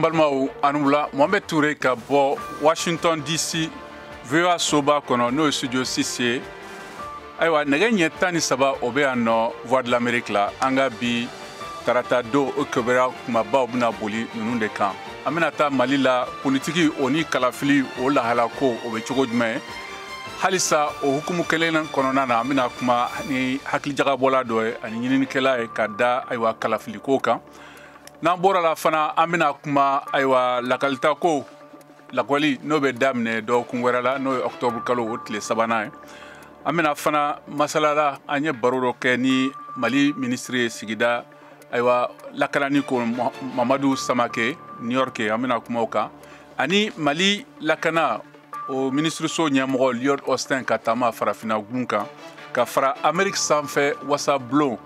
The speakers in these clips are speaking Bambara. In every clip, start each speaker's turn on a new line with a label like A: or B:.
A: Ambalmao Anoula Mohamed Touré ka bo Washington DC VOA soba kono no studio 6 aywa nege nyetani saba obe anno Voix de l'Amérique la anga bi tarata do okobera kuma ba obuna boli nununde kan amena ta Mali la politiki oni kalafili o la halako obe chogo dme halisa o hukumu kelen kono nana amena kuma ni hakli jaga bola do ani nyini kela e kada aywa kalafili ko kan Nambora la fana amina kuma aywa lakalita ko lakwali no be damne do kungwera la no octobre kalo wotle sabana amina fana masalala anye baroro ke ni Mali ministre sigida aywa lakalani ko Mamadou Samake New York amina kuma oka ani Mali lakana o ministre so nyamro Lloyd Austin katama farafina gunka ka fara Amerique sanfɛ wasa blon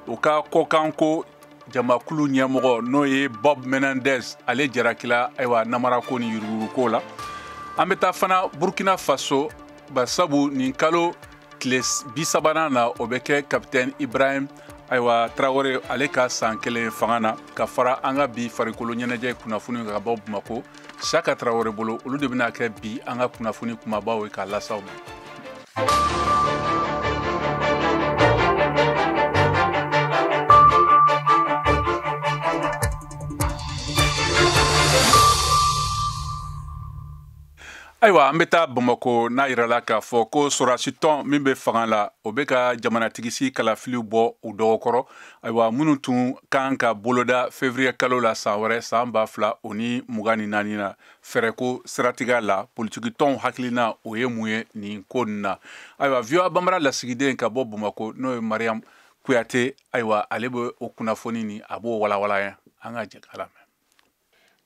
A: o ka kokanko Jamakulu Nyamoro no ye Bob Menendez ale jarakila aywa namara ko ni yururu ko la ambeta fana Burkina Faso basabu ni kalo kles bisabana na obeke capitaine Ibrahim aywa Traoré ale ka sankele fangana ka fara anga bi farikolo nyeneje kunafuni ka Bob Mako Chaka Traoré bolo olu de bina ke bi anga kunafuni kuma bawo ka lasaw Aywa ambeta Bamako na irala ka fo ko sorasiton min be fanga la o be ka jamana tigisi kala fili bo u dogokoro aywa munutun kan ka boloda février kalo la sawre samba fla oni mugani nanina fereko stratiga la politiki ton haklina o ye muye ni konna aywa vio bamara la sigide ka bo Bamako no Mariam Kuyate aywa alebo o kunafoni ni abo wala wala ya anga je kala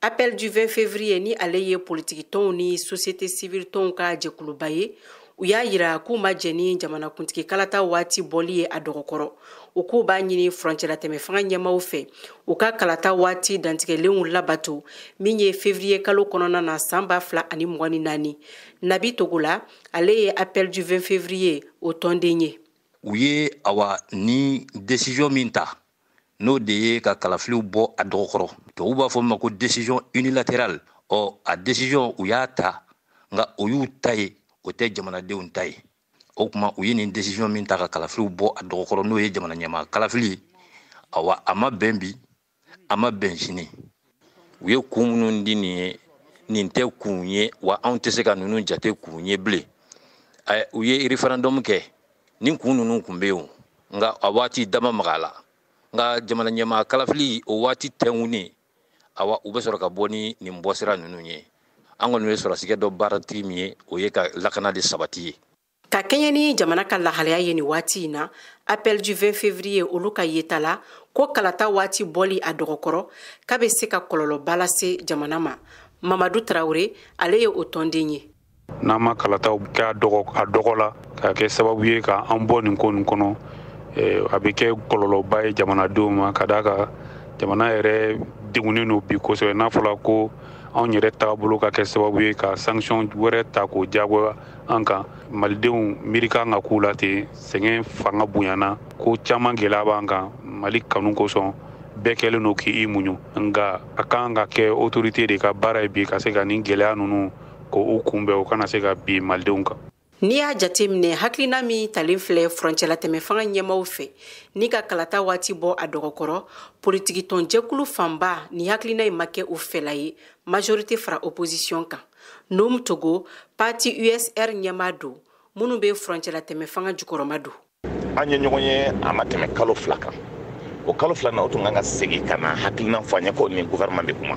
B: Appel du 20 février ni aleye politique ton ni société civile ton ka jekuluba ye u y'a yira k'u ma jɛ ni jamanakuntigi kalata waati bɔli ye a dɔgɔkɔrɔ u k'u b'a ɲini frontière tɛmɛ fanga ɲɛmaw fɛ u ka kalata waati dantigɛlenw labato min ye février kalo kɔnɔna na san 2024 Nabi Togola ale ye appel du 20 février o tɔnden ye
C: u ye awa ni décision min ta n'o de ye ka kalafiliw bɔ a dɔgɔkɔrɔ tubabu b'a fɔ ma ko décision unilatérale a décision u y'a ta nka o y'u ta ye o tɛ jamanadenw ta ye o kuma u ye nin décision min ta ka kalafiliw bɔ a dɔgɔkɔrɔ n'o ye jamana ɲɛmaa kalafili awa a ma bɛn bi a ma bɛn sini u ye kun minnu di nin ye nin tɛ kun ye wa anw tɛ se ka ninnu jate kun ye bilen u ye référendum kɛ nin kun ninnu kun bɛ yen nka a waati dama maga la nga jamana ɲɛmaa kalafili o waati tɛnwuni awa u bɛ sɔrɔ ka bɔ ni nin bɔsira ninnu ye an kɔni bɛ sɔrɔsigɛ dɔ baaratigi min ye o ye ka lakana de sabati ye
B: ka kɛɲɛ ni jamana ka lahalaya ye ni waati in na appel du 20 février olu ka yeta la ko kalata waati bɔli a dɔgɔkɔrɔ k'a bɛ se ka kɔlɔlɔba lase jamana ma Mamadou Traoré ale ye o tɔnden ye
D: n'an ma kalataw kɛ a dɔgɔ la ka kɛ sababu ye ka an bɔ nin ko nin kɔnɔ a bɛ kɛ kɔlɔlɔba ye jamanadenw ma ka d'a kan jamana yɛrɛ degunnen don bi kosɛbɛ n'a fɔra ko anw yɛrɛ taabolo ka kɛ sababu ye ka sanction wɛrɛ ta k'o jagoya an kan malidenw miiri kan ka k'u la ten sɛgɛn fanga bonyana ko caman gɛlɛya b'an kan Mali kanu kosɔn bɛɛ kɛlen don k'i muɲu nka a kan ka kɛ autorité de ka baara ye bi ka se ka nin gɛlɛya ninnu k'o kunbɛn o kana se ka bin malidenw kan
B: N'i y'a jateminɛ hakilina min talen filɛ frontière tɛmɛ fanga ɲɛmaw fɛ ni ka kalata waati bɔ a dɔgɔkɔrɔ politiki tɔn jɛkulu fanba ni hakilina in ma kɛ o fɛla ye majorité fara opposition kan Num Togo parti USR ɲɛma don minnu bɛ frontière tɛmɛ fanga jukɔrɔma don
E: an ye ɲɔgɔn ye a ma tɛmɛ kalo 2 kan o kalo 2 na o tun kan ka segin ka na hakilina fɔ an ye ko nin gouvernement bɛ kuma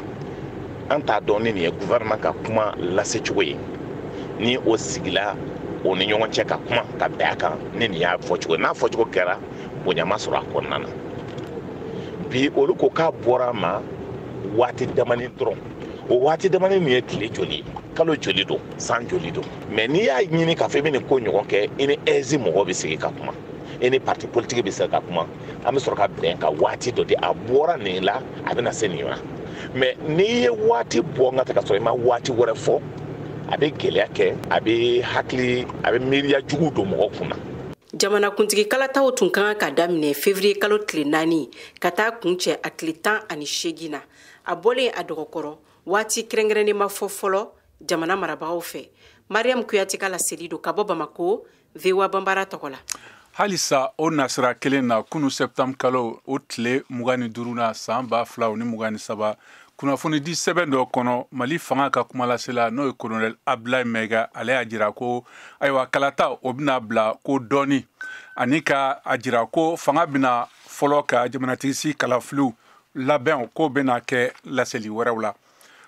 E: an t'a dɔn ni nin ye gouvernement ka kuma lase cogo ye ni o sigila o ni ɲɔgɔn cɛ ka kuma ka bɛn a kan ni nin y'a fɔcogo n'a fɔcogo kɛra bonyama sɔrɔ a kɔnɔna na bi olu ko k'a bɔra ma waati damani dɔrɔn o waati damani min ye tile joli kalo joli don san joli don mais n'i y'a ɲini k'a fɔ i bɛ nin ko ɲɔgɔn kɛ i ni aizi mɔgɔ bɛ sigi ka kuma i ni parti politique bɛ sigi ka kuma an bɛ sɔrɔ ka bɛn ka waati dɔ di a bɔra nin la a bɛ na se nin ma mais n'i ye waati bɔ n ka ta ka sɔrɔ i ma waati wɛrɛ fɔ a bɛ gɛlɛya kɛ a bɛ hakili a bɛ miiriya jugu don mɔgɔ kunna
B: jamanakuntigi kalataw tun kan ka daminɛ février kalo tile 4 ka taa kuncɛ a tile 18 na a bɔlen a dɔgɔkɔrɔ waati kɛrɛnkɛrɛnnen ma fɔ fɔlɔ jamana marabagaw fɛ. Mariam Kuyate ka laseli do ka bɔ Bamako, VOA Bambara tɔgɔ la.
A: Halisa o nasira kelen na kunu septembre kalo o tile 25 na san 2023 kunnafoni di sɛbɛn dɔ kɔnɔ Mali fanga ka kumalasela n'o ye colonel Abdoulaye Maiga ale y'a jira ko ayiwa kalata o bɛna bila ko dɔɔni ani ka a jira ko fanga bɛna fɔlɔ ka jamanatigisi kalafiliw labɛn ko bɛna kɛ laseli wɛrɛw la.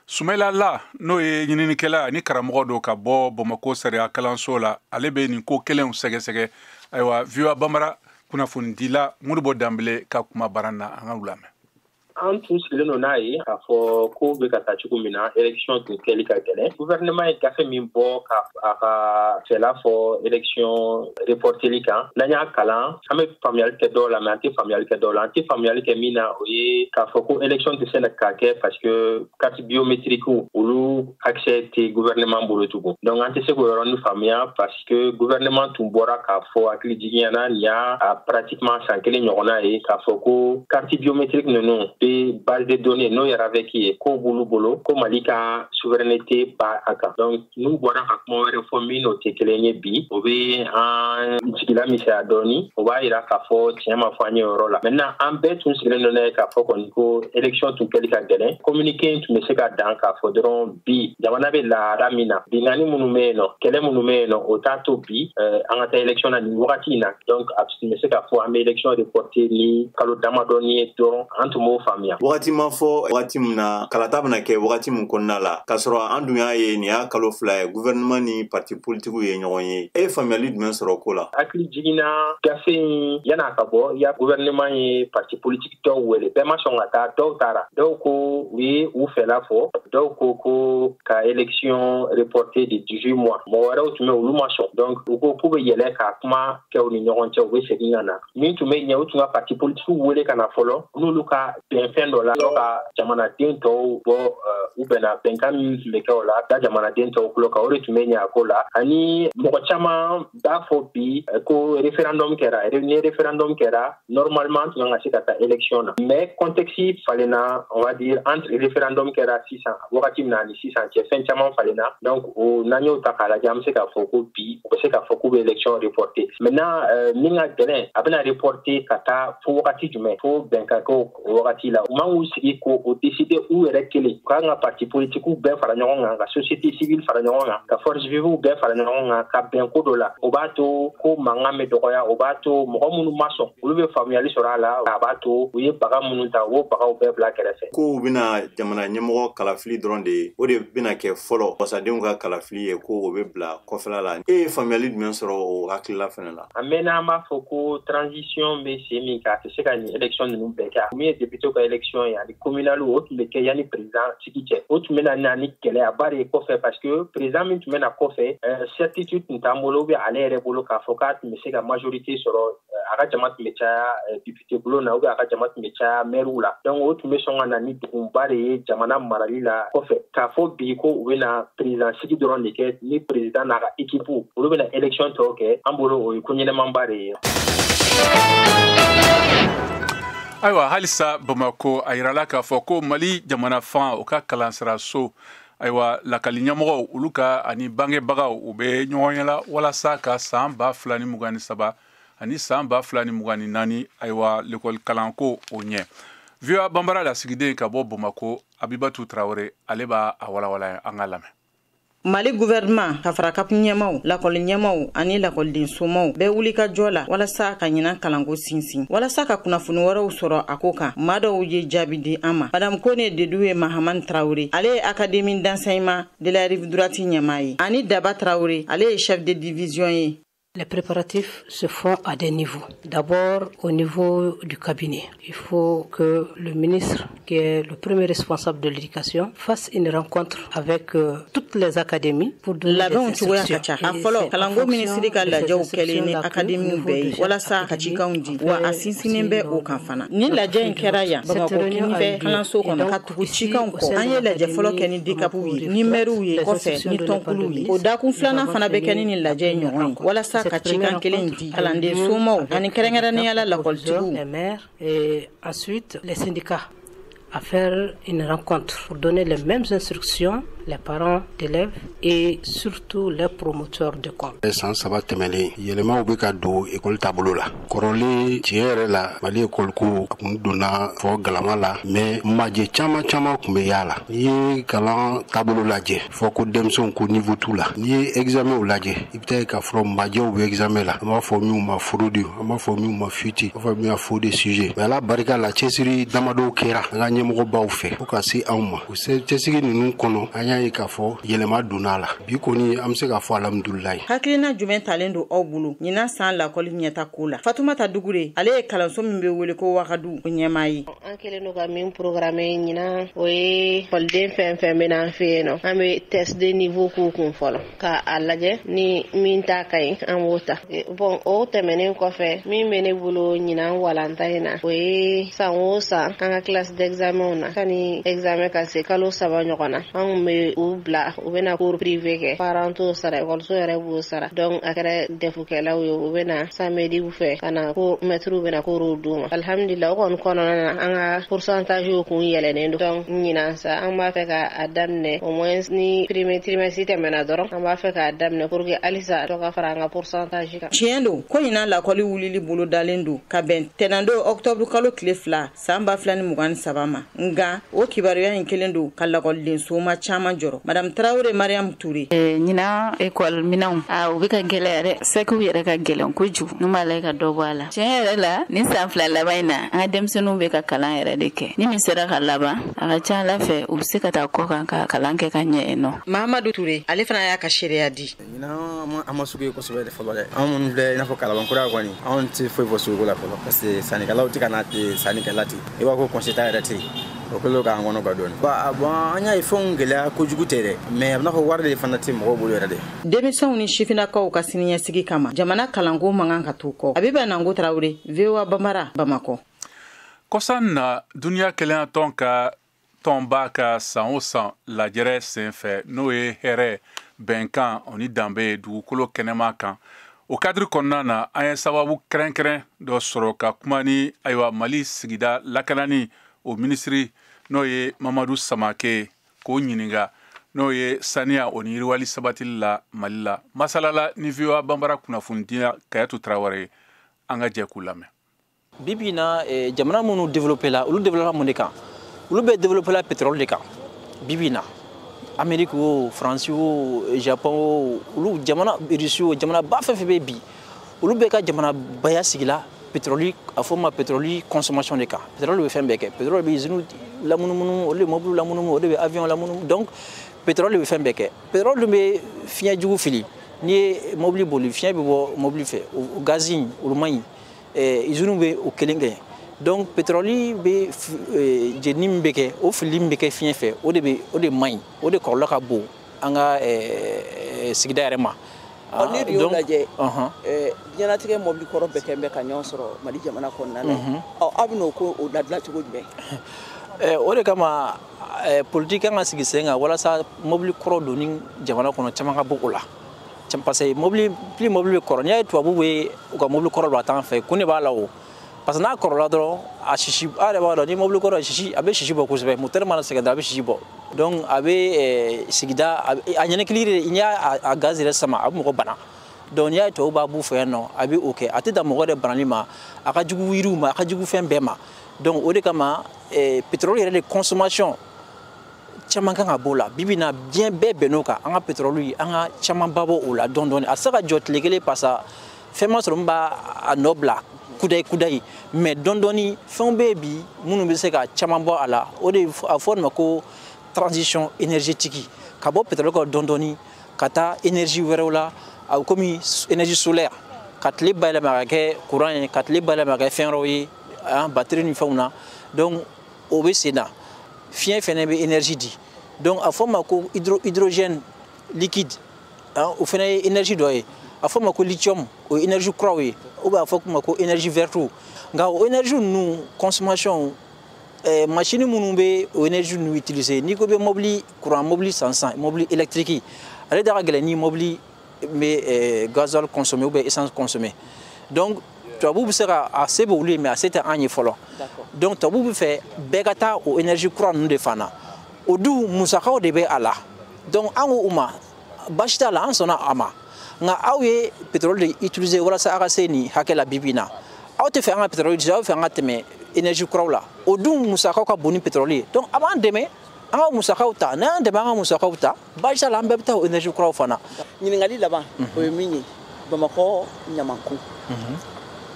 A: Sumaila La n'o ye ɲininikɛla ni karamɔgɔ do ka bɔ Bamako sariya kalanso la ale bɛ nin ko kelenw sɛgɛsɛgɛ. Ayiwa VOA Bambara kunnafoni dila Modibo Dambele ka kuma baran na an ka lamɛn.
F: An tun sigilen don n'a ye k'a fɔ ko bɛ ka taa cogo min na élection tun kɛli ka gɛlɛn. Gouvernement ye gafe min bɔ a ka fɛla fɔ élection reporteli kan n'an y'a kalan an bɛ faamuyali kɛ dɔw la mais an tɛ faamuyali kɛ dɔw la. An tɛ faamuyali kɛ min na o ye k'a fɔ ko élection tɛ se ka kɛ parce que carte biométrique olu accès tɛ gouvernement bolo tugun. Donc an tɛ se k'o yɔrɔnin faamuya parce que gouvernement tun bɔra k'a fɔ hakili jiginyana nin y'a pratiquement san kelen ɲɔgɔnna ye k'a fɔ ko carte biométrique ninnu base de données n'o yɛrɛ avec qui est ko bulu bolo ko Mali ka souveraineté ba a kan. Donc n'u bɔra ka kuma wɛrɛ fɔ min n'o tɛ kelen ye bi o bɛ an jigila misɛnya dɔɔni o b'a yira k'a fɔ tiɲɛ ma fɔ an ye yɔrɔ la. Maintenant an bɛɛ tun sigilen don n'a ye k'a fɔ kɔni ko élection tun kɛli ka gɛlɛn communiqué tun bɛ se ka dan k'a fɔ dɔrɔn bi jamana bɛ lahara min na binkanni minnu bɛ yen nɔ kɛlɛ minnu bɛ yen nɔ o t'a to bi an ka taa élection na nin wagati in na. Donc a tun bɛ se k'a fɔ an bɛ élection reporter ni kalo damadɔni ye dɔrɔn an tun b'o faamuya.
G: Wagati ma fɔ wagati min na kalata bɛna kɛ wagati min kɔnɔna la k'a sɔrɔ an dun y'a ye nin y'a kalo 2 ye gouvernement ni parti politique ye ɲɔgɔn ye. E ye faamuyali jumɛn sɔrɔ ko la? Hakili
F: jiginna gafe in yan'a ka bɔ ya gouvernement ye parti politique dɔw wele bɛɛ ma sɔn ka taa dɔw taara dɔw ko u ye u fɛla fɔ dɔw ko ka élection reportée de 18 mois mɔgɔ wɛrɛw tun bɛ olu ma sɔn donc u ko k'u bɛ yɛlɛ ka kuma kɛ u ni ɲɔgɔn cɛ u bɛ segin ka na min tun bɛ ɲɛ u tun ka parti politique wele ka na fɔlɔ n'olu ka bɛnfɛn dɔ la ka jamanaden tɔw bɔ u bɛnna bɛnkan min tun bɛ kɛ o la da jamanaden tɔw tulo kan o de tun bɛ ɲɛ a ko la ani mɔgɔ caman b'a fɔ bi ko référendum kɛra ni référendum kɛra normalement tun kan ka se ka taa élection na mais contexte falenna on va dire entre référendum kɛra sisan wagati min na ani sisan cɛ fɛn caman falenna donc o n'an y'o ta k'a lajɛ an bɛ se k'a fɔ ko bi u bɛ se k'a fɔ k'u bɛ élection reporter maintenant min ka gɛlɛn a bɛna reporter ka taa fo wagati jumɛn fo bɛnkan kɛ o wagati la u man k'u sigi ko o décider u yɛrɛ kelen u kan ka parti politique bɛɛ fara ɲɔgɔn kan ka société civile fara ɲɔgɔn kan ka force vive bɛɛ fara ɲɔgɔn kan ka bɛn ko dɔ la o b'a to ko mankan bɛ dɔgɔya o b'a to mɔgɔ minnu ma sɔn olu bɛ faamuyali sɔrɔ a la a b'a to u ye baga minnu ta u b'o bagaw bɛɛ bila kɛrɛfɛ.
G: Kow bɛna jamana ɲɛmɔgɔ kalafili dɔrɔn de ye o de bɛna kɛ fɔlɔ wasadenw ka kalafili ye ko o bɛ bila kɔfɛla la e ye faamuyali jumɛn sɔrɔ o hakilila fana la?
F: A mɛnna an b'a fɔ ko transition bɛ sen min kan a tɛ se ka nin élection ninnu bɛɛ kɛ min ye député ka élection ye ani communal o tun bɛ kɛ yanni président sigi cɛ o tun bɛ na ni gɛlɛyaba de ye kɔfɛ parce que président min tun bɛ na kɔfɛ certitude tun t'an bolo ou bien ale yɛrɛ bolo k'a fɔ k'a tun bɛ se ka majorité sɔrɔ a ka jama tun bɛ caya député bulon na ou bien a ka jama tun bɛ caya maire la donc o tun bɛ sɔn ka na ni degunba de ye jamana marali la kɔfɛ k'a fɔ bi ko u bɛ na président sigi dɔrɔn de kɛ ni président n'a ka équipe olu bɛ na élection tɔw kɛ an bolo o ye ko ɲɛnɛmanba de ye.
A: Ayiwa halisa Bamako a yirala k'a fɔ ko Mali jamana fan o ka kalansiraso ayiwa lakali ɲɛmɔgɔw olu ka ani bangebagaw u bɛ ɲɔgɔn ɲɛla walasa ka san 2023 ani san 2024 ayiwa l'école kalanko o ɲɛ. VOA Bambara lasigiden ka bɔ Bamako Abibatu Traoré ale b'a a walawala an ka lamɛn.
H: Mali gouvernement ka fara kapu ɲɛmaw lakɔli ɲɛmaw ani lakɔliden somaw bɛɛ wuli ka jɔ la walasa ka ɲinan kalanko sinsin walasa ka kunnafoni wɛrɛw sɔrɔ a ko kan maa dɔw ye jaabi di an ma madame Kone Dedoué Mahamane Traoré ale ye académie d'enseignement de la rive droite ɲɛmaa ye ani Daba Traoré ale ye chef de division ye.
I: Les préparatifs se font à des niveaux. D'abord, au niveau du cabinet. Il faut que le ministre, qui est le premier responsable de l'éducation, fasse une rencontre avec toutes les académies pour donner des instructions.
H: Afolo, kalango ministri ka lajɛw kɛlen ni académiw bɛɛ ye walasa ka cikanw di wa a sinsinnen bɛ o kan fana. Ni lajɛ in kɛra yan Bamako kinifɛ kalanso kɔnɔ ka tugu cikanw kɔ an ye lajɛ fɔlɔ kɛ ni DCAPw ye ni maires ye kɔfɛ ni tɔnkuluw ye o dakun filanan fana bɛ kɛ ni nin lajɛ in ɲɔgɔn ye walasa ka cikan kelen di kalanden somaw ani kɛrɛnkɛrɛnnenya la lakɔlitigiw.
I: Les maires et ensuite les syndicats à faire une rencontre pour donner les mêmes instructions, les parents d'élèves et surtout les promoteurs de compte.
J: San saba tɛmɛlen yɛlɛmaw bɛ ka don école taabolo la kɔrɔlen tiɲɛ yɛrɛ la Mali école ko a kun donna fɔ galama la mais majɛ caman caman kun bɛ y'a la n'i ye kalan taabolo lajɛ fɔ ko denmisɛnw ko niveau t'u la n'i ye examen lajɛ i bɛ taa k'a fɔ majɛw bɛ examen la an b'a fɔ minnu ma fraude an b'a fɔ minnu ma fuite an b'a fɔ minnu ma faux de sujet mais ala barika la cɛsiri damadɔw kɛra an ka ɲɛmɔgɔbaw fɛ fo ka se anw ma o cɛsiri ninnu kɔnɔ an y'a ye k'a fɔ yɛlɛma donna la bi kɔni an bɛ se k'a fɔ alhamdulilayi.
H: Hakilina jumɛn talen don aw bolo ɲinan san lakɔli ɲɛta ko la Fatumata Dugure ale ye kalanso min bɛ wele ko Wagadu o ɲɛmaa ye.
K: An kɛlen don ka min programme ɲinan o ye ekɔliden fɛn fɛn bɛ n'an fɛ yen nɔ an bɛ test de niveau k'u kun fɔlɔ k'a lajɛ ni min t'a ka ɲi an b'o ta bon o tɛmɛnen kɔfɛ min bɛ ne bolo ɲinan walanta in na o ye san o san an ka classe d'examen na sani examen ka se kalo 3 ɲɔgɔn na an kun bɛ u bila u bɛna cours privé kɛ parents t'o sara ekɔliso yɛrɛ b'o sara donc a kɛra defukɛlaw ye u bɛna samedi fɛ ka na ko maître bɛna cours d'u ma alhamdulillah o kɔni kɔnɔna na an ka pourcentage kun yɛlɛnen don donc ɲinan sa an b'a fɛ k'a daminɛ au moins ni premier trimestre tɛmɛna dɔrɔn an b'a fɛ k'a daminɛ pour que halisa dɔ ka fara an ka pourcentage kan.
H: Tiɲɛ don ko ɲinan lakɔli wulili bolo dalen don ka bɛn tɛnɛn don octobre kalo tile 2 san 2023 ma nka o kibaruya in kelen don ka lakɔliden soma caman jɔrɔ Madame Traoré Mariam Touré.
L: Ɲinan école minanw u bɛ ka gɛlɛya dɛ sɛkiw yɛrɛ ka gɛlɛn kojugu n'u m'a la ka dɔ bɔ a la tiɲɛ yɛrɛ la ni san 2 laban in na an ka denmisɛnninw bɛ ka kalan yɛrɛ de kɛ ni min sera ka laban a ka ca ala fɛ u bɛ se ka taa kɔ kan ka kalan kɛ ka ɲɛ yen nɔ.
H: Mahamadu Touré ale fana y'a ka seereya di.
M: Ɲinan an ma sugu ye kosɛbɛ de fɔlɔ dɛ anw minnu filɛ i n'a fɔ kalabankura kɔni anw tɛ foyi fɔ suguko la fɔlɔ parce que sannikɛlaw tɛ ka na sannikɛla ten i b'a fɔ conséquent yɛrɛ tɛ yen o kɛlen k'an kɔnɔ ka dɔɔni bon an y'a ye fɛnw gɛlɛya kojugu tɛ dɛ mais a bɛ n'a fɔ wari de fana tɛ mɔgɔw bolo yɛrɛ de.
H: Denmisɛnw ni sifinnakaw ka siniɲɛsigi kama jamana kalanko man kan ka t'u kɔ Abiba Nango Traoré VOA Bambara Bamakɔ.
A: Kɔsan na duniya kɛlɛya tɔn ka tɔn b'a ka san o san lajɛrɛ senfɛ n'o ye hɛrɛ bɛnkan o ni danbe ye dugukolo kɛnɛma kan o kadiri kɔnɔna na an ye sababu kɛrɛnkɛrɛn dɔ sɔrɔ ka kuma ni ayiwa Mali sigida lakanani o minisiri n'o ye Mamadu Samake k'o ɲininka n'o ye saniya o ni yiriwali sabatili la Mali la masalala ni VOA Bambara kunnafonidiya Kayatu Traoré an ka jɛ k'u lamɛn.
N: Bibi na jamana minnu développé la olu développé mun de kan olu bɛ développé la pétrole de kan bibi na Amérique o France o Japon o olu jamana Russie o jamana ba fɛn fɛn bɛ bi olu bɛ ka jamana baya sigila pétrole a fɔ ma pétrole consommation de kan pétrole bɛ fɛn bɛɛ kɛ pétrole bɛ usine lamunumunu olu bɛ mobile lamunumunu olu bɛ avion lamunumunu donc pétrole bɛ fɛn bɛɛ kɛ pétrole bɛ fiɲɛ jugu fili ni ye mobile boli fiɲɛ bɛ bɔ mobile fɛ o gaz in olu man ɲi usine bɛ o kelen kɛ donc pétrole bɛ jenini min bɛ kɛ o fili min bɛ kɛ fiɲɛ fɛ o de man ɲi o de kɔlɔlɔ ka bon an ka sigida yɛrɛ ma.
O: Ni y'o lajɛ diɲɛlatigɛ mobili kɔrɔ bɛɛ kɛ bɛ ka ɲɔgɔn sɔrɔ Mali jamana kɔnɔna na aw bɛ n'o ko o labila cogo jumɛn?
N: O de kama politique kan ka sigi sen kan walasa mobili kɔrɔ donni jamana kɔnɔ caman ka bɔ o la parce que mobili bɛ kɔrɔ n'i y'a ye tubabu bɛ u ka mobili kɔrɔ don a t'an fɛ kun de b'a la o parce que n'a kɔrɔla dɔrɔn a sisi a yɛrɛ b'a dɔn ni mobili kɔrɔ sisi a bɛ sisi bɔ kosɛbɛ moteur mana sɛgɛn dɔrɔn a bɛ sisi bɔ donc a bɛ sigida a ɲɛnɛkili de n'i y'a gaz yɛrɛ sama a bɛ mɔgɔ bana donc n'i y'a ye tubabu b'a b'u fɛ yan nɔ a bɛ o kɛ a tɛ dan mɔgɔ de banali ma a ka jugu yiriw ma a ka jugu fɛn bɛɛ ma donc o de kama pétrole yɛrɛ de consommation caman kan ka b'o la bibi na diɲɛ bɛɛ bɛnn'o kan an ka pétrole an ka caman ba bɔ o la dɔɔni dɔɔni a tɛ se ka jɔ tile kelen parce que fɛn ma sɔrɔ min b'a nɔ bila kudayi mais dɔɔni dɔɔni fɛnw bɛ yen bi minnu bɛ se ka caman bɔ a la o de a fɔ ma ko transition énergétique ka bɔ pétrole kan dɔɔni dɔɔni ka taa énergie wɛrɛw la a bɛ komi énergie solaire ka tile bayɛlɛma ka kɛ courant ye ka tile bayɛlɛma ka kɛ fɛn wɛrɛw ye batterie ni fɛnw na donc o bɛ sen na fiɲɛ fɛnɛ bɛ énergie di donc a fɔ ma ko hydrogène liquide o fɛnɛ ye énergie dɔ ye a fɔ ma ko lithium o ye énergie kuraw ye ou bien a fɔ ma ko énergie verte nka o énergie ninnu consommation machine minnu bɛ o énergie ninnu utiliser n'i ko bɛ mobili courant mobili san mobili électrique ale da ka gɛlɛn ni mobili bɛ gasoil consommer ou bien essence consommer donc tubabu bɛ se ka a se bɛ olu ye mais a se tɛ an ye fɔlɔ donc tubabu bɛ fɛ bɛɛ ka taa o énergie kura ninnu de fan na o dun musakaw de bɛ a la donc an ko u ma baasi t'a la an sɔnna a ma nka aw ye pétrole de utiliser walasa a ka se nin hakɛ la bi bi in na aw tɛ fɛ an ka pétrole utiliser aw bɛ fɛ an ka tɛmɛ énergie kuraw la o dun musakaw ka bon ni pétrole ye donc a b'an dɛmɛ an ka musakaw ta n'an y'an dɛmɛ an ka musakaw ta baasi t'a la an bɛɛ bɛ taa o énergie kuraw fana.
O: ɲininkali laban o ye min ye Bamakɔ ɲamankun n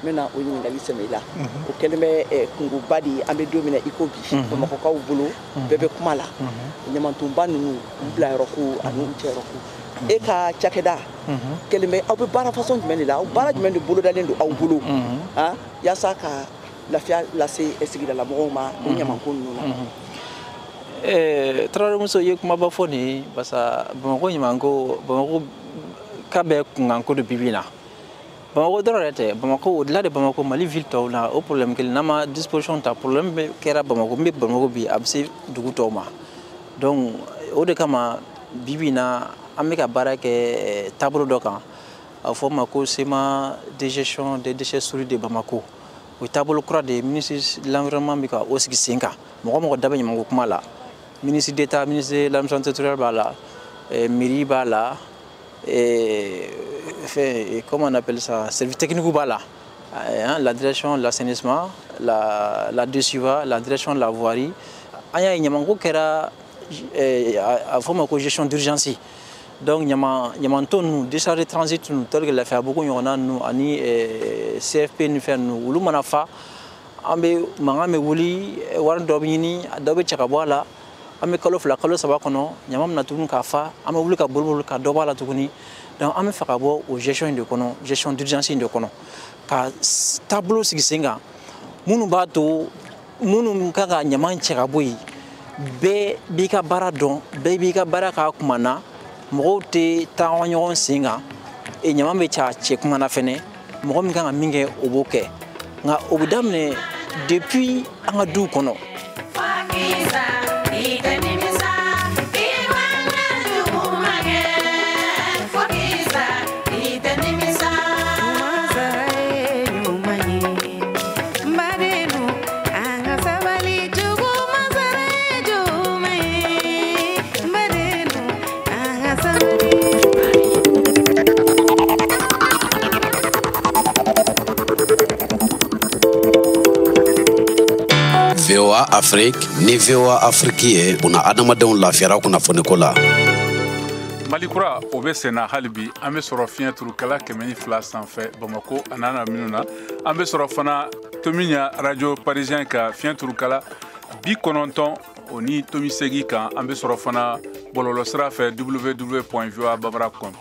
O: bɛna o ɲininkali sɛmɛ i la o kɛlen bɛ kungoba de ye an bɛ don min na i ko bi Bamakɔkaw bolo bɛɛ bɛ kuma la ɲamantonba ninnu u bilayɔrɔ ko ani u cɛyɔrɔ ko e ka cakɛda kɛlen bɛ aw bɛ baara fasɔn jumɛn de la aw baara jumɛn de bolodalen don aw bolo yaasa ka lafiya lase sigidala mɔgɔw ma o ɲamanko ninnu na.
N: Tarawele Muso ye kumaba fɔ nin ye parce que Bamakɔ ɲamanko Bamakɔ ka bɛ kunkanko de bi bi in na Bamakɔ dɔrɔn yɛrɛ tɛ Bamakɔ au-delà de Bamakɔ Mali ville tɔw la o problème kelen n'an ma disposition ta problème bɛ kɛra Bamakɔ min bɛ Bamakɔ bi a bɛ se dugu tɔw ma donc o de kama bi bi in na an bɛ ka baara kɛ taabolo dɔ kan a fɔ o ma ko schéma de gestion des déchets solides de Bamako o ye taabolo kura de ye ministre de l'environnement bɛ ka o sigi sen kan mɔgɔ mɔgɔ da bɛ ɲamanko kuma la ministre d'État ministre de l'administration territoriale b'a la mairie b'a la comment on appelle ça, service technique ou la direction de l'assainissement, la DSUVA, la direction de la voirie. Il y a une gestion d'urgence. Donc, il y a une décharge de transit, tel que l'a fait beaucoup, il y a nous, CFP, nous fait nous, ou manafa, ambe mangame wuli, waran dobini, dobe chakabwala, ambe kalof la kalo sabakono, nyamam na tunu kafa, ambe wuli ka bulbul ka dobala tukuni. Donc, on fait d'abord aux gestion de kono, gestion d'urgence de kono. Ka tableau sigi senga, munu bato, munu kaka nyaman chakabui, be bika bara don, be bika bara ka kumana, mwote tawanyon senga, e nyaman be cha chekumana fene, mwom kanga minge oboke. Nga obudamne depuis anga du kono.
P: VOA Afrique ni VOA Afrique ye una adamadenw lafiyara kunnafoni ko la.
A: Malikura o bɛ senna hali bi an bɛ sɔrɔ fiɲɛ turukala 102 sanfɛ Bamako a n'a lamini na an bɛ sɔrɔ fana Tomiɲa radio parisien ka fiɲɛ turukala 90 o ni tomi segi kan an bɛ sɔrɔ fana bɔlɔlɔ sira fɛ www.voabambara.com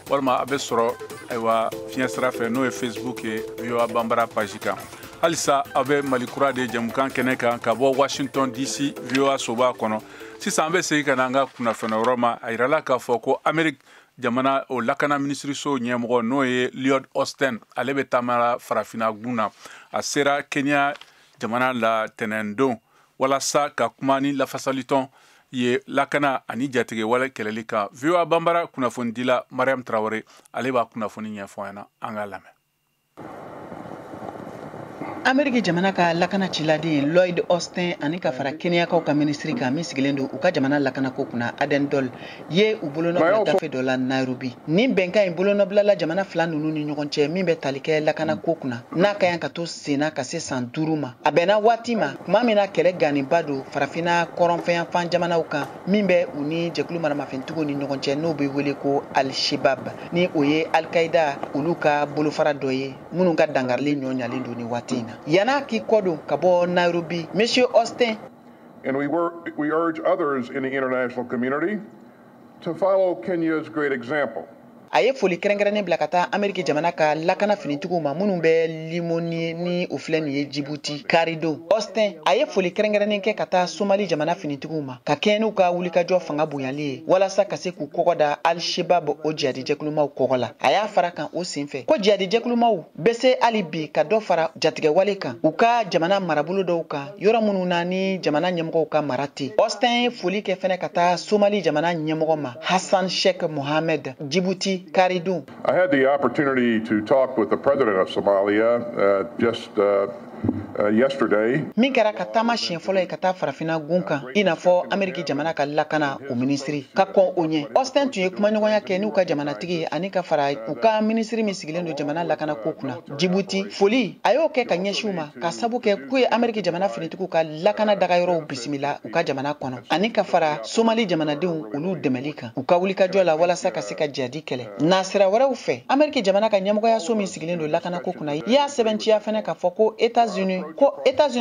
A: walima a bɛ sɔrɔ ayiwa fiɲɛ sira fɛ n'o ye Facebook ye VOA Bambara page kan. Halisa a bɛ Malikura de jamukan kɛnɛ kan ka bɔ Washington DC VOA soba kɔnɔ sisan an bɛ segin ka na an ka kunnafoni yɔrɔ ma a yirala k'a fɔ ko Amérique jamana o lakana minisiriso ɲɛmɔgɔ n'o ye Lloyd Austin ale bɛ taamara farafina gun na a sera Kenya jamana la tɛnɛndon walasa ka kuma ni lafasalitɔn ye lakana ani jatigɛ wale kɛlɛli kan VOA Bambara kunnafonidila Mariam Traoré ale b'a kunnafoni ɲɛfɔ an ɲɛna an k'a lamɛn.
H: Ameriki jamana ka lakana ciladen Lloyd Austin ani ka fara Kenyakaw ka ministri ka min sigilen don u ka jamana lakana ko kunna Aden Dol ye u bolonɔbila gafe dɔ la Nairobi. Nin bɛnkan in bolonɔbila la jamana fila ninnu ni ɲɔgɔn cɛ min bɛ tali kɛ lakana ko kunna n'a ka yan ka to senna ka se san 5 ma. A bɛnna waati ma tuma min na kɛlɛ ganiba don farafina kɔrɔnfɛnfan jamanaw kan min bɛ u ni jɛkulu maramafɛntigiw ni ɲɔgɔn cɛ n'o bɛ wele ko Al-Shabaab ni o ye Al-Qaida olu ka bolofara dɔ ye minnu ka dangarili ɲɔɲalen don ni waati in na. Yana ki kodo kabo Nairobi, Monsieur Austin.
Q: And we urge others in the international community to follow Kenya's great example.
H: Aye foli kɛrɛnkɛrɛnnen bila ka taa Ameriki jamana ka lakana finitigiw ma minnu bɛ Limoni ni o filɛ nin ye Djibouti Karido. Austin aye foli kɛrɛnkɛrɛnnen kɛ ka taa Somali jamana finitigiw ma ka kɛ n'u ka wulikajɔ fanga bonyali ye walasa ka se k'u kɔgɔ da Al-Shabaab o jihadi jɛkulumaw kɔgɔ la. A y'a fara kan o senfɛ ko jihadi jɛkulumaw bɛ se hali bi ka dɔ fara jatigɛwale kan u ka jamana marabolo dɔw kan yɔrɔ minnu na ni jamana ɲɛmɔgɔw ka mara tɛ. Austin ye foli kɛ fɛnɛ ka taa Somali jamana ɲɛmɔgɔ ma Hassan Sheikh Mohammed Djibouti
R: Djibuti Karidou.
Q: I had the opportunity to talk with the president of Somalia just yesterday.
R: Min kɛra ka taama siɲɛ fɔlɔ ye ka taa farafina gun kan I n'a fɔ Ameriki jamana ka lakana o ministiri ka kɔn o ɲɛ. Austin tun ye kumaɲɔgɔnya kɛ n'u ka jamanatigi ani ka fara u ka ministiri min sigilen don jamana lakana ko kunna. Djibouti foli a y'o kɛ ka ɲɛsin u ma ka sabu kɛ k'u ye Ameriki jamana finitigiw ka lakana dagayɔrɔw bisimila u ka jamana kɔnɔ ani ka fara Somali jamanadenw olu dɛmɛli kan u ka wulikajɔ la walasa ka se ka jadi kɛlɛ. Nasira wɛrɛw fɛ Ameriki jamana ka ɲɛmɔgɔyaso min sigilen don lakana ko kunna y'a sɛbɛnciya fɛnɛ ka fɔ ko États-Unis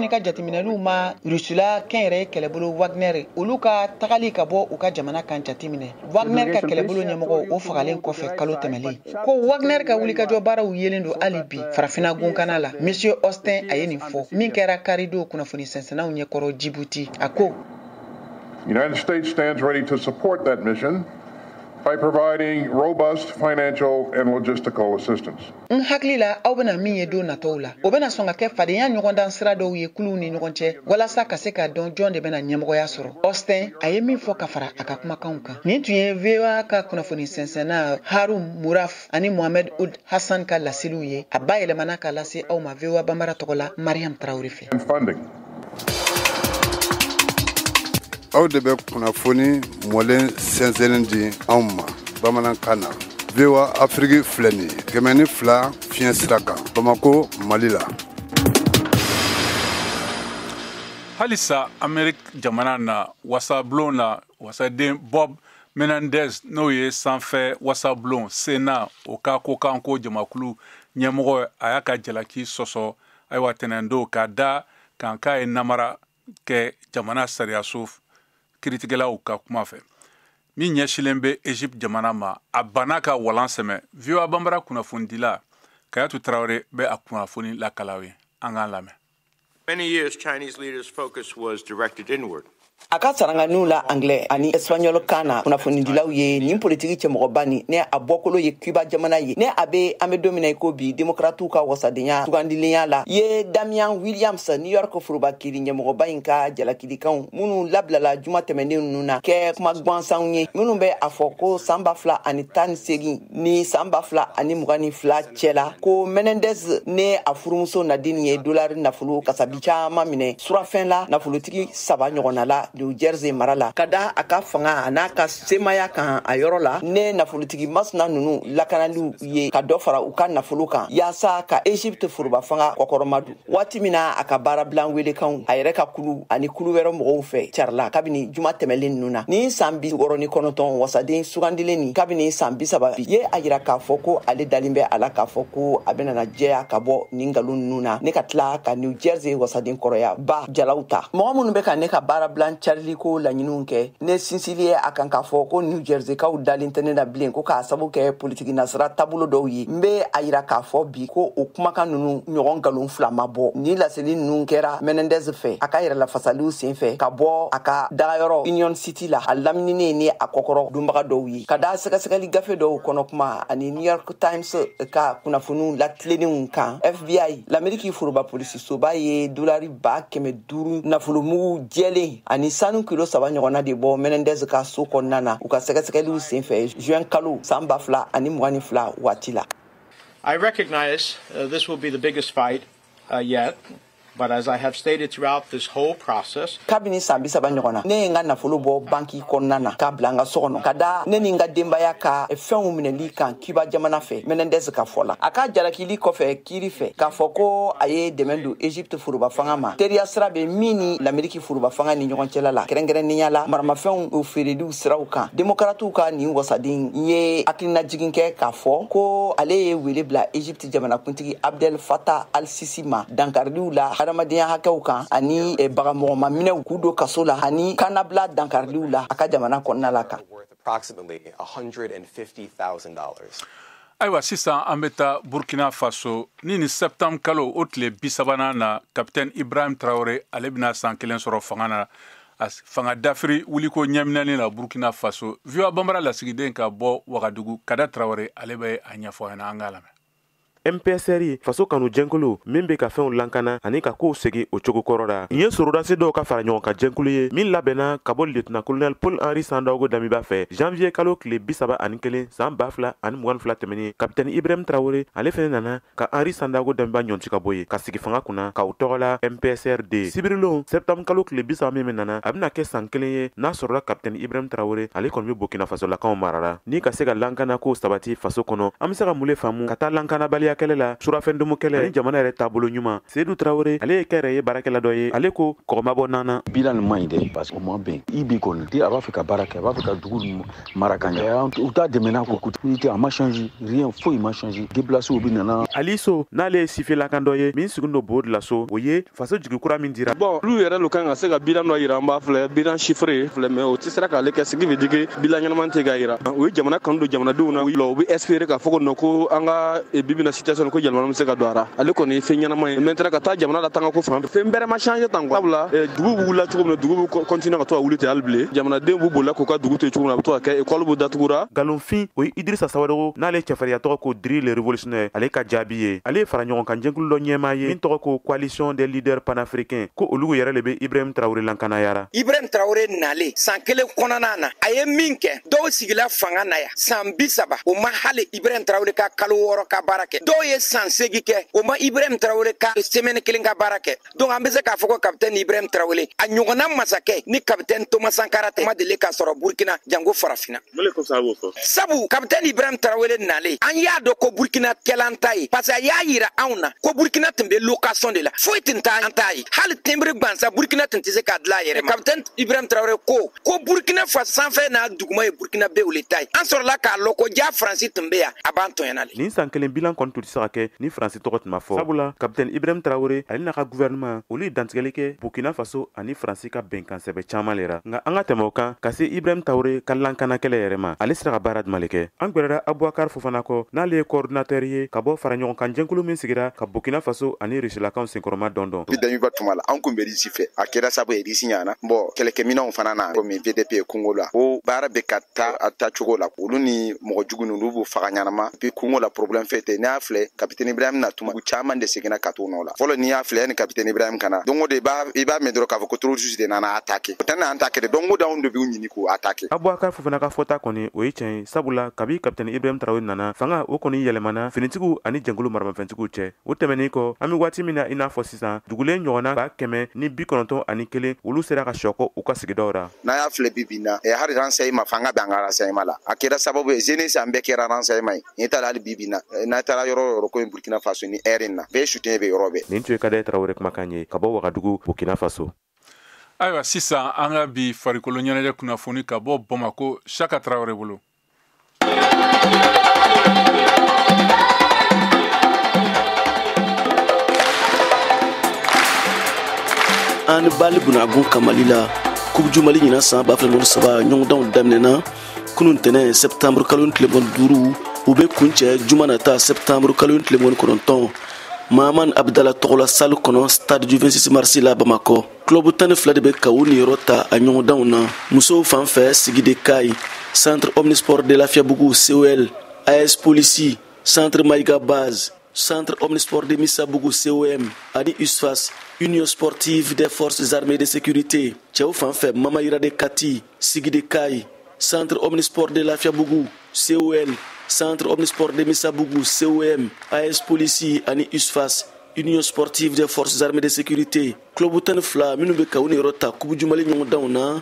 R: ka jateminɛluw ma Rusula kɛnyɛrɛye kɛlɛbolo Wagner olu ka tagali ka bɔ u ka jamana kan jateminɛ. Wagner ka kɛlɛbolo ɲɛmɔgɔ o fagalen kɔfɛ kalo tɛmɛlen ko Wagner ka wulikajɔ baaraw yelen don hali bi farafina gunkana la. Monsieur Austin a ye nin fɔ min kɛra Karidou kunnafoni sɛnsɛnnaw ɲɛkɔrɔ Djibouti a ko
Q: The United States stands ready to support that mission by providing robust financial and logistical assistance.
R: N hakili la aw bena min ye don nataw la o bena sɔn ka kɛ fadenya ɲɔgɔndan sira dɔw ye kuluw ni ɲɔgɔn cɛ walasa ka se ka dɔn jɔn de bena ɲɛmɔgɔya sɔrɔ. Austin a ye min fɔ ka fara a ka kumakanw kan. Nin tun ye VOA ka kunnafoni sɛnsɛnna Harun Muraf ani Mohamed Ould Hassan ka laseliw ye a ba yɛlɛmana ka lase aw ma VOA Bambara tɔgɔ la Mariam Traoré fɛ.
S: Aw de bɛ kunnafoni mɔlen sɛnsɛnnen di anw ma bamanankan na. VOA Afrique filɛ nin ye 102 fiɲɛ sira kan Bamako Mali la.
A: Halisa Amerik jamana na wasablon na wasaden Bob Menendez n'o ye sanfɛ wasablon Sena o ka kokan ko jamakulu ɲɛmɔgɔ a y'a ka jalaki sɔsɔ ayiwa tɛnɛndo ka da kan k'a ye namara kɛ jamana sariyaso kiritigɛlaw ka kuma fɛ min ɲɛsilen bɛ Egypte jamana ma a banna ka walan sɛmɛ VOA Bambara kunnafonidila Kayatu Traoré bɛ a kunnafoni lakalaw ye an k'an lamɛn.
T: Many years Chinese leaders' focus was directed inward.
O: A ka saranganu la anglais ani espagnol kana kunnafonidilaw ye nin politiki cɛmɔgɔbani ne a bɔkolo ye Cuba jamana ye ne a bɛ an bɛ don min na i ko bi démocrates ka wasadenya sugandilenya la ye Damian Williams New York forobakiri ɲɛmɔgɔba in ka jalakilikanw minnu labilala juma tɛmɛnen ninnu na kɛ kuma gansanw ye minnu bɛ a fɔ ko san 2018 ni san 2022 cɛla ko Menendez ne a furumuso Nadine ye dolari nafolo kasabi caman minɛ surafɛn la nafolotigi 3 ɲɔgɔnna la New Jersey marala kada aka fanga anaka semaya kan a yɔrɔ la ne nafolotigi masna nunu lakanaliw ye ka dɔ fara u ka nafolo kan yasa ka Egypte foroba fanga kɔkɔrɔmadu waati mina aka baarablan wele kan a yɛrɛ ka kulu ani kulu wɛrɛ mɔgɔw fɛ carla kabini juma tɛmɛlen ninnu na ni san 29 wasaden sugandilen ni kabini san 30 ye a yira k'a fɔ ko ale dalen bɛ ala k'a fɔ ko a bɛna jɛya ka bɔ nin ngalon ninnu na ne ka tila ka New Jersey wasaden kɔrɔya ba jalaw ta mɔgɔ minnu bɛ ka ne ka baarablan Charlie ko laɲiniw kɛ ne sinsilie a kan k'a fɔ ko New Jersey kaw dalen tɛ ne na bilen ko k'a sabu kɛ politiki nasira taabolo dɔw ye n bɛ a yira k'a fɔ bi ko o kumakan ninnu ɲɔgɔn nkalon fila ma bɔ ni laseli ninnu kɛra Menendez fɛ a ka yɛrɛ lafasaliw sen fɛ ka bɔ a ka dagayɔrɔ Union City la a lamininen ni a kɔkɔrɔ dunbaga dɔw ye ka da sɛgɛsɛgɛli gafe dɔw kɔnɔ kuma ani New York Times ka kunnafoniw latilenenw kan FBI l'Ameriki foroba polisi soba ye dolari 500 nafolomugu jɛlen ani sanu kilo 3 ɲɔgɔnna de bɔ Menendez ka so kɔnɔna na u ka sɛgɛsɛgɛliw sen fɛ juin kalo san 2022 waati la.
U: I recognize this will be the biggest fight yet. But as I have stated throughout this whole process,
O: kabini san 30 ɲɔgɔnna ne ye n ka nafolo bɔ banki kɔnɔna na k'a bila n ka so kɔnɔ ka da ne ni n ka denbaya ka fɛnw minɛli kan Cuba jamana fɛ Menendez ka fɔ la a ka jalakili kɔfɛ kiiri fɛ k'a fɔ ko a ye dɛmɛ don Egypte foroba fanga ma teriya sira bɛ min ni l'Ameriki foroba fanga ni ɲɔgɔn cɛla la kɛrɛnkɛrɛnnenya la maramafɛnw o feereliw siraw kan démocrates ka nin wasaden ye hakilina jigin kɛ k'a fɔ ko ale ye wele bila Egypte jamanakuntigi Abdel Fattah al-Sisi ma dankariliw la adamadenya hakɛw kan ani bagamɔgɔma minɛw k'u don kaso la ani kanabila dankariliw la a ka jamana kɔnɔna la kan.
V: Approximately $150,000.
A: Ayiwa sisan an bɛ taa Burkina Faso ni septembre kalo o tile 30 na Capitaine Ibrahim Traoré ale bɛna san 1 sɔrɔ fanga na fanga dafiri wuliko ɲɛminɛni na Burkina Faso VOA Bambara lasigiden ka bɔ Wagadugu Kada Traoré ale bɛ a ɲɛfɔ an k'a lamɛn.
C: MPSR faso kanu jɛnkulu min be ka fɛnw lankana ani ka kow segi o cogo kɔrɔ la. Nin ye sorodasi dɔw ka fara ɲɔgɔn ka jɛnkulu ye min labɛnna ka bɔ lieutenant colonel Paul Henri Sandaogo Damiba fɛ janvier kalo tile 31 san 2022 tɛmɛni capitaine Ibrahim Traoré ale fɛnɛ nana ka Henri Sandaogo Damiba ɲɔnti ka bɔ ye ka sigi fanga kunna ka u tɔgɔ la MPSRD. Sibirilon septembre kalo tile 30 min nana a bɛna kɛ san 1 ye n'a sɔrɔla capitaine Ibrahim Traoré ale kɔni bɛ Burkina Faso lakaw marara. Ni ka se ka lankana ko sabati faso kɔnɔ an bɛ se ka mun le faamu ka taa lankanabaliya kɛlɛ la surafɛndumu kɛlɛ ani jamana yɛrɛ taabolo ɲuman. Seydou Traoré ale ye kɛrɛ ye baarakɛla dɔ ye ale ko kɔgɔmabɔ nana
V: bilan man ɲi dɛ parce que o ma bɛn i bi kɔni a b'a fɛ ka baara kɛ a b'a fɛ ka dugu mara ka ɲɛ u t'a dɛmɛ n'a ko kutu a ma changer rien foyi ma changer déplacé bi nana
C: Aliso n'ale ye sife lakan dɔ ye min sigilen do Bodo la so o ye faso jigi kura min dira.
W: Bon olu yɛrɛ lu kan ka se ka bilan dɔ yira an b'a filɛ bilan chiffré filɛ mais o tɛ sera k'ale kɛ sigi bɛ digi bilan ɲɛnaman tɛ ka yira o ye jamana kanu don jamanadenw na u bɛ espérer k'a fɔ ko non ko an ka bibi na situation ko yɛlɛma bɛ se ka don a la ale kɔni ye fɛn ɲɛnama ye maintenant ka taa jamana la tanga ko fan fɛn bɛrɛ ma changer tan quoi sabula dugu bɛ wuli cogo min na dugu bɛ continuer ka to ka wuli ten hali bilen jamanaden b'u bolila k'u ka dugu to yen cogo min na a bɛ to ka kɛ école b'u datugura.
C: Galonfin o ye Idrissa Sawadogo n'ale cɛfarinya tɔgɔ ko Diri le révolutionnaire ale ka jaabi ye ale ye fara ɲɔgɔn kan jɛnkulu dɔ ɲɛmaa ye min tɔgɔ ko coalition des leaders panafricains ko olu yɛrɛ le bɛ Ibrahim Traoré lankanayara.
X: Ibrahim Traoré nale san 1 kɔnɔna na a ye min kɛ dɔw sigila fanga na ya san 30 o ma hali Ibrahim Traoré ka kalo 6 ka baara kɛ dɔw ye san 8 kɛ o ma Ibrahim Traoré ka semaine 1 ka baara kɛ donc an bɛ se k'a fɔ ko capitaine Ibrahim Traoré a ɲɔgɔnna masakɛ ni capitaine Thomas Sankara tɛ ma deli ka sɔrɔ Burkina jango farafina sabu capitaine Ibrahim Traoré nale an y'a dɔn ko Burkina kɛlan ta ye parce que a y'a yira anw na ko Burkina tun bɛ location de la foyi tun t'a an ta ye hali timbre gansan Burkina tun tɛ se k'a dilan a yɛrɛ ma capitaine Ibrahim Traoré ko Burkina fa sanfɛ n'a duguma ye Burkina bɛɛ olu ta ye an sɔrɔla k'a lɔn ko ja Faransi tun bɛ yan a b'an tɔɲɔna le.
C: Nin san 1 bilan kɔni tun tɛ se ka kɛ ni Faransi tɔgɔ tun ma fɔ sabula capitaine Ibrahim Traoré ale n'a ka gouvernement olu ye dantigɛli kɛ Burkina Faso ani Faransi ka bɛnkan sɛbɛ caman le ra nka an ka tɛmɛ o kan ka se Ibrahim Traoré ka lankana kɛlɛ yɛrɛ ma ale sera ka baara jumɛn le kɛ an gwɛrɛra Aboubacar Fofana kɔ n'ale ye coordinateur ye ka bɔ fara ɲɔgɔn kan jɛnkulu min sigira ka Burkina Faso ani Rusilakaw senkɔrɔma dɔndɔn.
Y: Damiba tuma la an kun bɛ risi fɛ a kɛra sabu ye risi ɲana bon kɛlɛkɛminɛnw fana na komi VDP ye Congo la o baara bɛ ka taa a taacogo la olu ni mɔgɔ jugu ninnu b'u faga ɲanama puis Congo la problème fɛ tɛ n'i y'a filɛ capitaine Ibrahim na tuma caman de seginna ka t'o nɔ la fɔlɔ n'i y'a filɛ ni capitaine Ibrahim kana don o don i b'a mɛn dɔrɔn k'a fɔ ko terroriste de nana attaquer o tɛ na attaquer de don o don anw de b'u ɲini k'u attaquer.
C: Aboubacar Fofana ka fɔta kɔni o ye tiɲɛ ye sabula kabi capitaine Ibrahim Traoré nana fanga o kɔni yɛlɛmana finitigiw ani jɛnkulu maramafɛntigiw cɛ o tɛmɛnen kɔ an bɛ waati min na i n'a fɔ sisan dugulen ɲɔgɔnna 191 olu sera ka sɔkɔ u ka sigidaw ra.
Y: N'a y'a filɛ bi bi na hali renseignement fanga bɛ an ka renseignement la a kɛra sababu ye jeunesse an bɛɛ kɛra renseignement ye n'i taara hali bi bi na n'a taara yɔrɔ o yɔrɔ ko Burkina Faso ni air in na bɛɛ soutien bɛ yɔrɔ bɛɛ.
C: Nin tun ye Kadaye Traoré kumakan ye ka bɔ Wagadugu Burkina Faso.
A: Ayiwa sisan an ka bi farikolo ɲɛnajɛ kunnafoni ka bɔ Bamako Chaka Traoré bolo.
Z: An bali bunagun kamali la Coupe du Mali ɲina san 2023 ɲɔgɔndanw daminɛna kunun tɛnɛ septembre kalo tile 5 u bɛ kuncɛ juma nata septembre kalo tile 9 Mahaman Abdallah tɔgɔla salle kɔnɔ stade du 26 mars la Bamako club 12 de bɛ ka u niyɔrɔ ta a ɲɔgɔndanw na musow fan fɛ Sigide Kai centre omnisport de Lafiabougou COL AS Police centre Maïga Base centre omnisport de Missabougou COM ani USFAS Union sportive des forces armées de sécurité cɛw fan fɛ Mama Irade Kati Sigide Kai centre omnisport de Lafiabougou COL centre omnisport de Missabougou COM AS Police ani USFAS Union sportive des forces armées de sécurité club 12 minnu bɛ ka u niyɔrɔ ta Coupe du Mali ɲɔgɔndanw na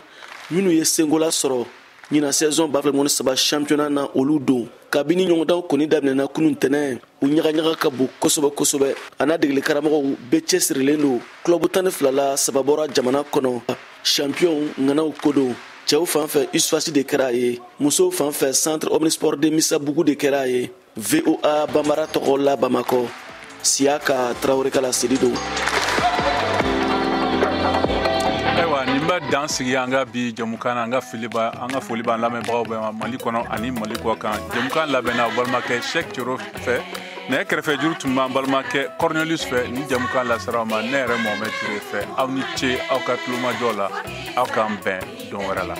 Z: minnu ye sengola sɔrɔ ɲina saison 2023 championnat na olu don kabini ɲɔgɔndanw kɔni daminɛna kunun tɛnɛ u ɲagaɲaga ka bon kosɛbɛ kosɛbɛ a n'a degeli karamɔgɔw bɛɛ cɛsirilen don club 12 la saba bɔra jamana kɔnɔ champion ŋanaw ko don cɛw fan fɛ USFAS de kɛra a ye musow fan fɛ centre omnisport de Missabougou de kɛra a ye VOA Bambara tɔgɔ la Bamako Siaka Traoré kala sedi don.
A: Nin bɛ dan sigi an ka bi jamukan na an ka foli b'an lamɛnbagaw bɛɛ ma Mali kɔnɔ ani Mali kɔ kan jamukan labɛnna balimakɛ Cheikh Thioro fɛ ne kɛrɛfɛ juru tun b'an balimakɛ Cornelius fɛ ni jamukan lasera ma ne yɛrɛ Mohamed Touré fɛ aw ni ce aw ka tulomajɔ la aw k'an bɛn don wɛrɛ la.